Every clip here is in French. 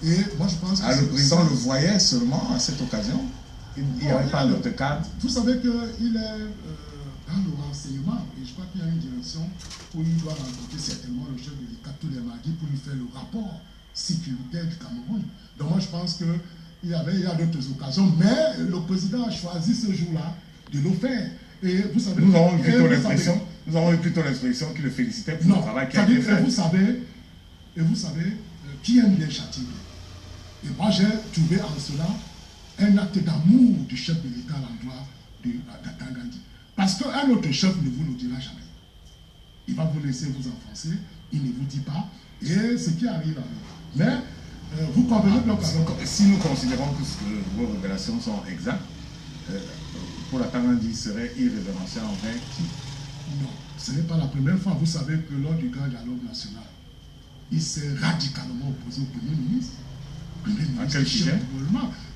Et moi, je pense que le président le voyait seulement à cette occasion. Il n'y avait pas d'autre cadre. Vous savez qu'il est dans le renseignement, et je crois qu'il y a une direction où il doit rencontrer certainement le chef de l'État tous les mardis pour lui faire le rapport sécuritaire du Cameroun. Donc moi, je pense qu'il y a d'autres occasions, mais le président a choisi ce jour-là de le faire. Et vous savez, nous avons eu plutôt l'impression qu'il le félicitait pour le travail qu'il a fait. Et vous savez, qui aime bien châtier. Et moi, j'ai trouvé en cela un acte d'amour du chef de l'État à l'endroit d'Atan Gandhi. Parce qu'un autre chef ne vous le dira jamais. Il va vous laisser vous enfoncer, il ne vous dit pas, et ce qui arrive avec. Mais vous convenez donc avec... Si nous considérons que vos révélations sont exactes, pour Atan Gandhi serait irrévérencieux envers qui? Non, ce n'est pas la première fois. Vous savez que lors du grand dialogue national, il s'est radicalement opposé au Premier ministre. À quel sujet?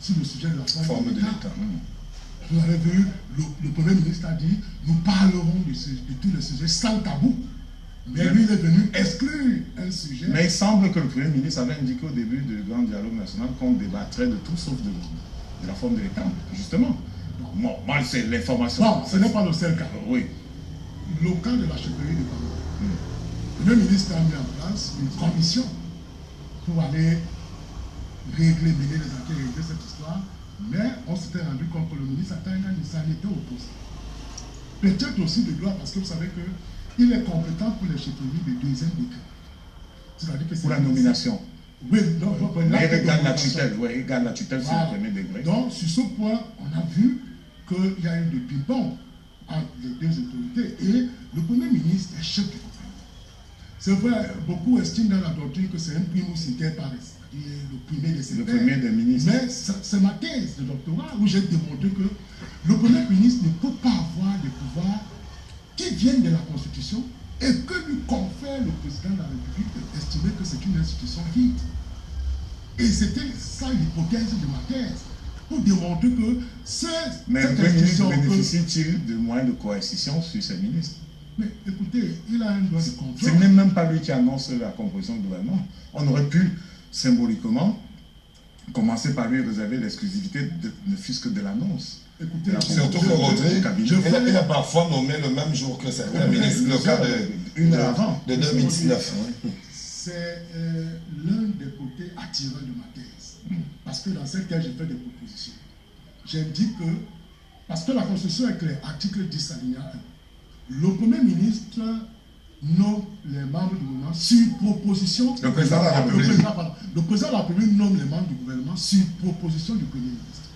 Sur le sujet de la forme de l'État. Vous avez vu, le Premier ministre a dit, nous parlerons de tous les sujets sans tabou. Mais lui, il est venu exclure un sujet. Mais il semble que le Premier ministre avait indiqué au début du grand dialogue national qu'on débattrait de tout sauf de la forme de l'État, justement. Bon, moi, c'est l'information. Non, ce n'est pas le seul cas. Oui. Le cas de la chefferie de Cameroun. Le Premier ministre a mis en place une commission pour aller régler, mener les enquêtes, régler cette histoire, mais on s'était rendu compte que le ministre Atan Gandhi s'en était opposé. Peut-être aussi de gloire, parce que vous savez qu'il est compétent pour les chefferies de deuxième degré. C'est-à-dire que c'est pour la nomination. Oui, non, il garde la tutelle, oui, il garde la tutelle sur le premier degré. Donc, sur ce point, on a vu qu'il y a eu des ping-pong entre les deux autorités et le Premier ministre est chef du gouvernement. C'est vrai, beaucoup estiment dans la doctrine que c'est un primus inter pares, c'est-à-dire le premier de ses pairs. Le premier des ministres. Mais c'est ma thèse de doctorat où j'ai démontré que le Premier ministre ne peut pas avoir des pouvoirs qui viennent de la Constitution et que lui confère le président de la République d'estimer que c'est une institution vide. Et c'était ça l'hypothèse de ma thèse, pour démontrer que mais le Premier ministre bénéficie-t-il de moyens de coercition sur ses ministres? Mais écoutez, il a un droit de contrôle. C'est même pas lui qui annonce la composition du gouvernement. On aurait pu, symboliquement, commencer par lui réserver l'exclusivité, ne fût-ce que de l'annonce. Écoutez, surtout que Rodrigue, il a parfois nommé le même jour que certains ministres, le cas de 2019. C'est l'un des côtés attirants de ma thèse. Parce que dans cette thèse, j'ai fait des propositions. J'indique que, parce que la Constitution est claire, article 10 alinéa 1, le Premier ministre nomme les membres du gouvernement sur proposition... Le président de la République. Le président de la République nomme les membres du gouvernement sur proposition du Premier ministre.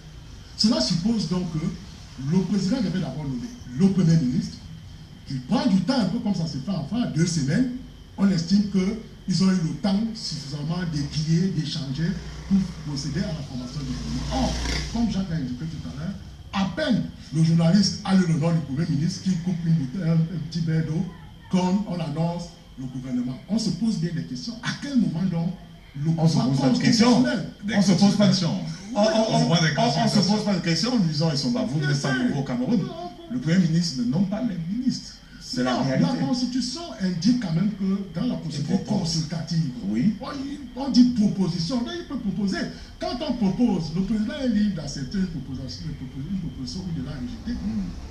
Cela suppose donc que le président devait d'abord nommer le Premier ministre, qu'il prend du temps, un peu comme ça se fait en France, 2 semaines. On estime qu'ils ont eu le temps suffisamment d'épier, d'échanger pour procéder à la formation du gouvernement. Or, comme Jacques a indiqué tout à l'heure, à peine le journaliste a lu le nom du Premier ministre qui coupe un petit verre d'eau, comme on annonce le gouvernement. On se pose bien des questions. À quel moment donc on se pose pas de questions. On se pose pas de questions. On se pose pas de questions en disant ils sont bavous, mais pas nouveau au Cameroun. Le Premier ministre ne nomme pas les ministres. C'est la réalité. La Constitution indique quand même que dans la procédure consultative, oui, on dit proposition, là il peut proposer. Quand on propose, le président est libre d'accepter une proposition ou de la rejeter.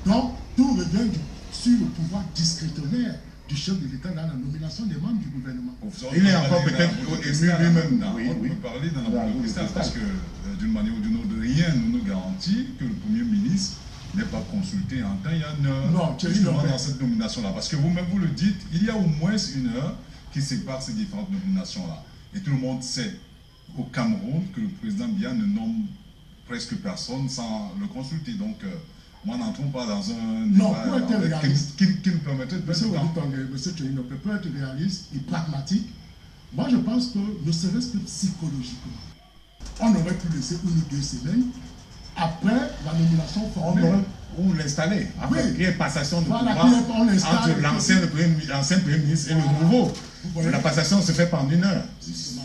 Donc, tout revient sur le pouvoir discrétionnaire du chef de l'État dans la nomination des membres du gouvernement. Il est encore peut-être ému lui-même. On peut parler dans la boule de cristal parce que d'une manière ou d'une autre, rien ne nous garantit que le Premier ministre n'est pas consulté en temps et en heure justement dans cette nomination-là. Parce que vous-même vous le dites, il y a au moins une heure qui sépare ces différentes nominations-là. Et tout le monde sait au Cameroun que le président Biya ne nomme presque personne sans le consulter. Donc, moi, n'entrons pas dans un débat qui nous permettrait de perdre du temps. Monsieur Tchouino, peut être réaliste et pragmatique. Moi, je pense que ne serait-ce que psychologiquement, on aurait pu laisser 1 ou 2 semaines après la nomination formelle. Ou l'installer. Oui. Il y a une passation de pouvoir entre l'ancien Premier ministre et le nouveau. La passation se fait par 1 heure.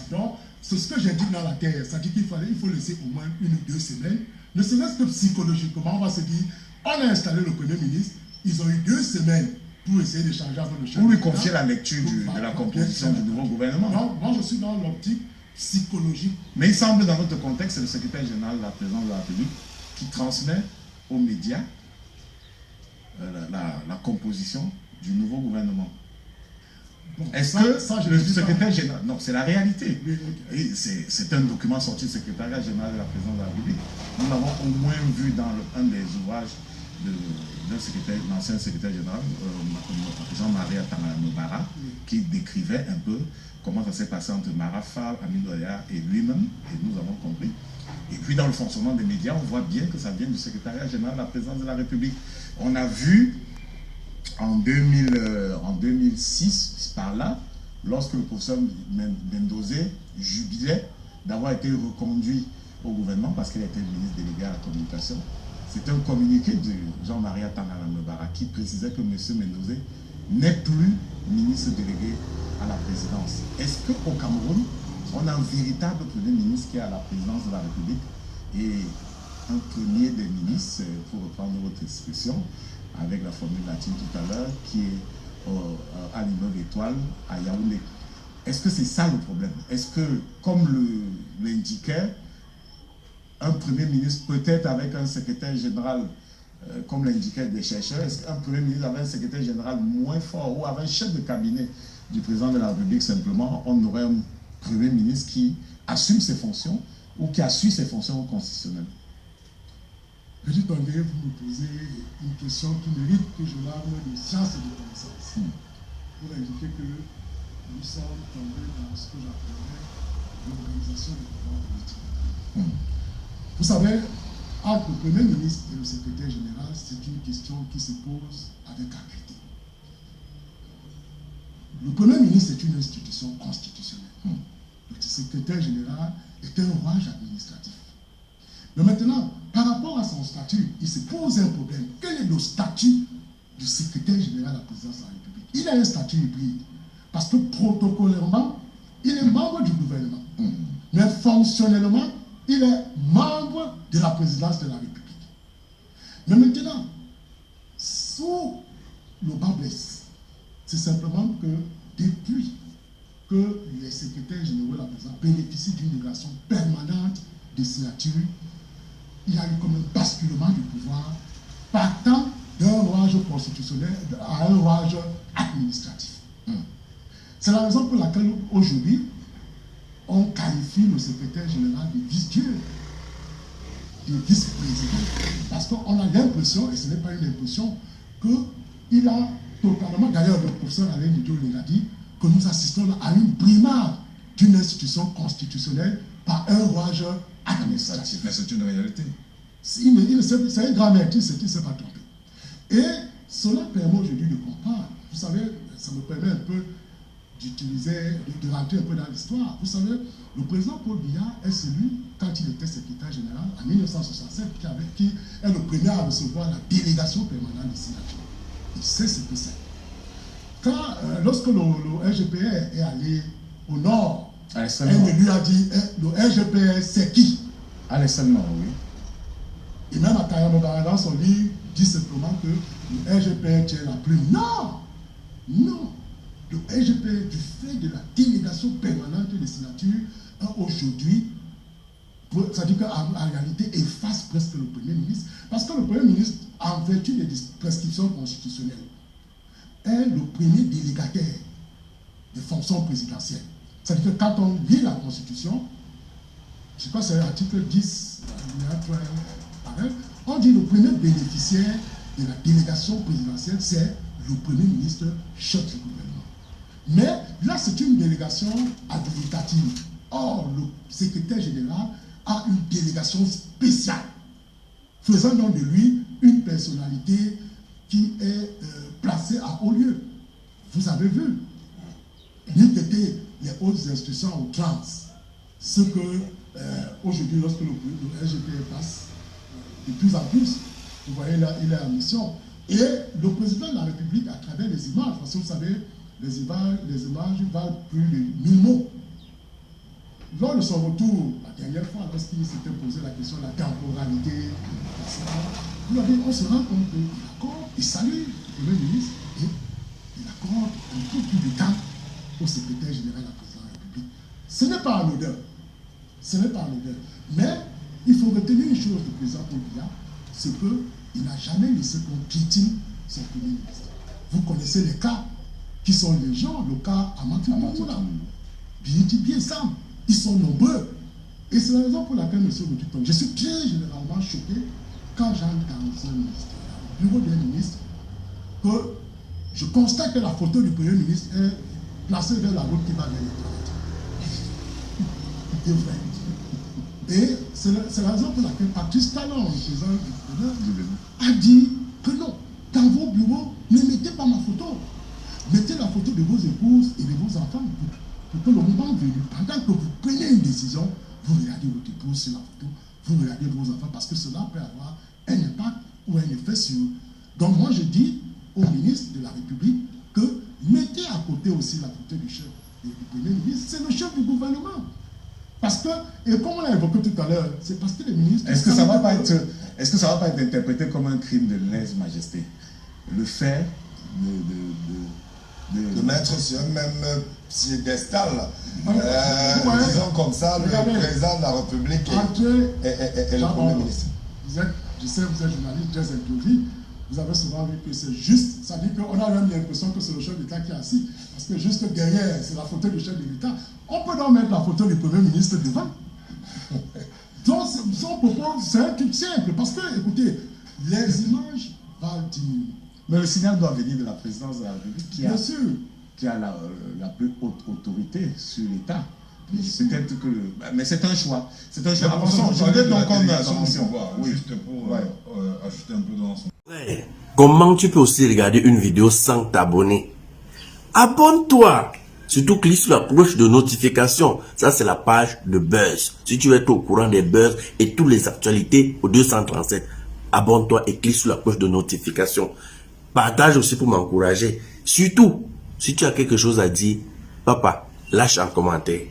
Donc, c'est ce que j'ai dit dans la terre. C'est-à-dire qu'il faut laisser au moins 1 ou 2 semaines. Ne serait-ce que psychologiquement, on va se dire, on a installé le Premier ministre, ils ont eu 2 semaines pour essayer d'échanger avec le chef. Pour lui confier la lecture de la composition du nouveau gouvernement. Non, moi je suis dans l'optique psychologique. Mais il semble, dans notre contexte, c'est le secrétaire général de la présidence de la République qui transmet aux médias la composition du nouveau gouvernement. Bon, est-ce que ça, le secrétaire général... Non, c'est la réalité. Oui, okay. C'est un document sorti du secrétariat général de la présidence de la République. Nous l'avons au moins vu dans un des ouvrages d'un ancien secrétaire général, Jean-Marie Atangana-Mobara, qui décrivait un peu comment ça s'est passé entre Marafa, Amidoya et lui-même, et nous avons compris. Et puis dans le fonctionnement des médias, on voit bien que ça vient du secrétariat général de la présidence de la République. On a vu en 2006, par là, lorsque le professeur Mendozé jubilait d'avoir été reconduit au gouvernement parce qu'il était ministre délégué à la communication. C'est un communiqué de Jean-Marie Atangana-Mobara qui précisait que M. Mendozé n'est plus ministre délégué à la présidence. Est-ce qu'au Cameroun, on a un véritable premier ministre qui est à la présidence de la République et un premier des ministres, pour reprendre votre expression, avec la formule latine tout à l'heure, qui est à l'immeuble Étoile, à Yaoundé. Est-ce que c'est ça le problème? Est-ce que, comme l'indiquait, un premier ministre, peut-être avec un secrétaire général, comme l'indiquaient des chercheurs, est-ce qu'un premier ministre avait un secrétaire général moins fort ou avait un chef de cabinet du président de la République, simplement, on aurait un premier ministre qui assume ses fonctions ou qui assume ses fonctions constitutionnelles? Petit André, vous me posez une question qui mérite que je l'arme de science et de connaissance. Vous indiquez que nous sommes tombés dans ce que j'appellerais l'organisation des pouvoirs politiques. Vous savez, entre le Premier ministre et le secrétaire général, c'est une question qui se pose avec acuité. Le Premier ministre est une institution constitutionnelle. Le secrétaire général est un rouage administratif. Mais maintenant, par rapport à son statut, il se pose un problème. Quel est le statut du secrétaire général de la présidence de la République? Il a un statut hybride. Parce que protocolairement, il est membre du gouvernement. Mais fonctionnellement, il est membre de la présidence de la République. Mais maintenant, sous le bas blesse, c'est simplement que depuis que les secrétaires généraux de la présidence bénéficient d'une migration permanente de signatures, il y a eu comme un basculement du pouvoir partant d'un rouage constitutionnel à un rouage administratif. C'est la raison pour laquelle aujourd'hui, on qualifie le secrétaire général de vice-dieu, de vice-président, parce qu'on a l'impression, et ce n'est pas une impression, qu'il a totalement, d'ailleurs le professeur Alain Didio l'a dit, que nous assistons là à une brimade d'une institution constitutionnelle par un rouage administratif. Mais c'est une réalité. C'est un grand maître, il ne s'est pas trompé. Et cela permet aujourd'hui de comprendre. Vous savez, ça me permet un peu d'utiliser, de rentrer un peu dans l'histoire. Vous savez, le président Paul Biya est celui, quand il était secrétaire général, en 1967, qui est le premier à recevoir la délégation permanente des signatures. Il sait ce que c'est. Lorsque le RGPR est allé au nord, elle lui a dit, le RGPR c'est qui? À l'extrême nord, oui. Et même à Kayamobara, dans son livre, dit simplement que le RGPR tient la plume. Non! Non! Le RGPR, du fait de la délégation permanente des signatures, aujourd'hui, c'est-à-dire qu'en réalité, efface presque le Premier ministre. Parce que le Premier ministre, en vertu des prescriptions constitutionnelles, est le premier délégataire des fonctions présidentielles. C'est-à-dire que quand on lit la Constitution, je crois que c'est l'article 10, on dit le premier bénéficiaire de la délégation présidentielle, c'est le Premier ministre, chef du gouvernement. Mais là, c'est une délégation habilitative. Or, le secrétaire général a une délégation spéciale, faisant donc de lui une personnalité qui est placée à haut lieu. Vous avez vu, n'eût été les hautes institutions au trans, ce que aujourd'hui, lorsque le RGPR passe, de plus en plus, vous voyez là, il est en mission. Et le président de la République, à travers les images, parce que vous savez, les images valent plus de 1000 mots. Lors de son retour, la dernière fois, lorsqu'il s'était posé la question de la temporalité, etc., on se rend compte que l'accord, il salue le Premier ministre et il accorde un peu plus de temps au secrétaire général de la présidence de la République. Ce n'est pas anodin. Ce n'est pas anodin. Mais il faut retenir une chose du président Paul Biya, c'est qu'il n'a jamais laissé qu'on piétine son premier ministre. Vous connaissez les cas qui sont légion, le cas Amadou Moumoula, bien Sam, ils sont nombreux. Et c'est la raison pour laquelle, M. Roduton, je suis très généralement choqué quand j'entre dans un ministère, au bureau d'un ministre, que je constate que la photo du Premier ministre est placée vers la route qui va vers les toilettes. Et c'est la raison pour laquelle Patrice Talon, le président du gouverneur, a dit que non, dans vos bureaux, ne mettez pas ma photo. Mettez la photo de vos épouses et de vos enfants pour que le moment venu, pendant que vous prenez une décision, vous regardez votre épouse sur la photo, vous regardez vos enfants, parce que cela peut avoir un impact ou un effet sur eux. Donc moi je dis au ministre de la République que mettez à côté aussi la photo du chef du Premier ministre, c'est le chef du gouvernement. Parce que, et comme on l'a évoqué tout à l'heure, c'est parce que les ministres... Est-ce que ça ne va pas être interprété comme un crime de lèse-majesté? Le fait de mettre sur un même piédestal, disons comme ça, le président de la République et le Premier ministre. Je sais, vous êtes journaliste, très introduit. Vous avez souvent vu que c'est juste, ça dit qu'on a même l'impression que c'est le chef d'État qui est assis, parce que juste derrière, c'est la photo du chef de l'État. On peut donc mettre la photo du Premier ministre devant. Donc, son propos, c'est un truc simple, parce que, écoutez, les images valent 10 000. Mais le signal doit venir de la présidence de la République qui a la plus haute autorité sur l'État. Peut-être que... Mais c'est un choix. C'est un choix. Je voudrais donc qu'on juste pour ajouter un peu dans son... Comment tu peux aussi regarder une vidéo sans t'abonner? Abonne-toi! Surtout clique sur la cloche de notification. Ça, c'est la page de Buzz. Si tu veux être au courant des buzz et toutes les actualités au 237, abonne-toi et clique sur la cloche de notification. Partage aussi pour m'encourager. Surtout, si tu as quelque chose à dire, papa, lâche un commentaire.